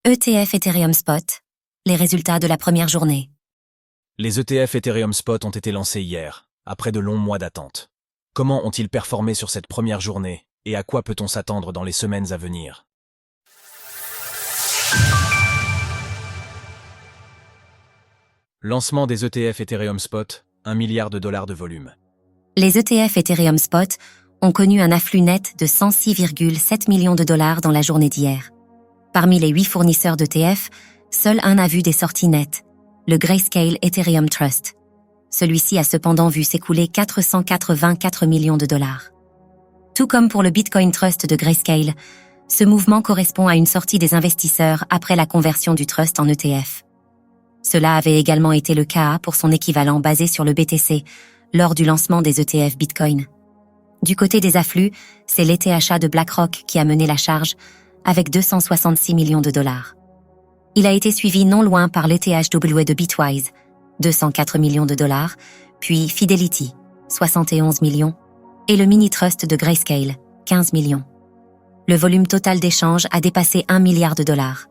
ETF Ethereum Spot, les résultats de la première journée. Les ETF Ethereum Spot ont été lancés hier, après de longs mois d'attente. Comment ont-ils performé sur cette première journée, et à quoi peut-on s'attendre dans les semaines à venir? Lancement des ETF Ethereum Spot, $1 milliard de volume. Les ETF Ethereum Spot ont connu un afflux net de 106,7 millions de dollars dans la journée d'hier. Parmi les 8 fournisseurs d'ETF, seul un a vu des sorties nettes, le Grayscale Ethereum Trust. Celui-ci a cependant vu s'écouler 484 millions de dollars. Tout comme pour le Bitcoin Trust de Grayscale, ce mouvement correspond à une sortie des investisseurs après la conversion du trust en ETF. Cela avait également été le cas pour son équivalent basé sur le BTC lors du lancement des ETF Bitcoin. Du côté des afflux, c'est l'ETH de BlackRock qui a mené la charge avec 266 millions de dollars. Il a été suivi non loin par l'ETHW de Bitwise, 204 millions de dollars, puis Fidelity, 71 millions, et le Mini Trust de Grayscale, 15 millions. Le volume total d'échanges a dépassé 1 milliard de dollars.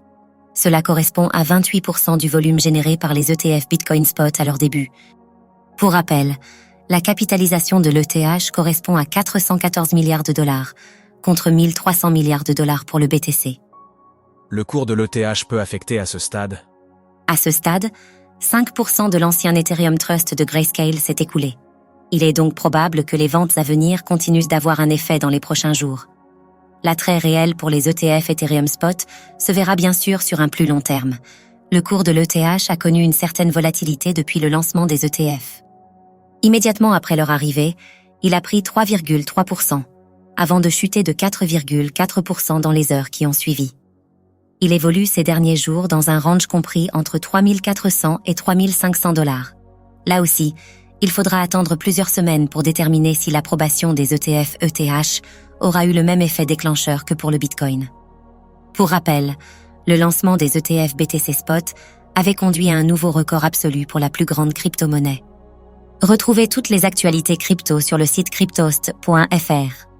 Cela correspond à 28% du volume généré par les ETF Bitcoin Spot à leur début. Pour rappel, la capitalisation de l'ETH correspond à 414 milliards de dollars, contre 1300 milliards de dollars pour le BTC. Le cours de l'ETH peut affecter à ce stade? À ce stade, 5% de l'ancien Ethereum Trust de Grayscale s'est écoulé. Il est donc probable que les ventes à venir continuent d'avoir un effet dans les prochains jours. L'attrait réel pour les ETF Ethereum Spot se verra bien sûr sur un plus long terme. Le cours de l'ETH a connu une certaine volatilité depuis le lancement des ETF. Immédiatement après leur arrivée, il a pris 3,3%, avant de chuter de 4,4% dans les heures qui ont suivi. Il évolue ces derniers jours dans un range compris entre 3 400 et 3 500 dollars. Là aussi, il faudra attendre plusieurs semaines pour déterminer si l'approbation des ETF ETH aura eu le même effet déclencheur que pour le Bitcoin. Pour rappel, le lancement des ETF BTC Spot avait conduit à un nouveau record absolu pour la plus grande crypto-monnaie. Retrouvez toutes les actualités crypto sur le site cryptost.fr.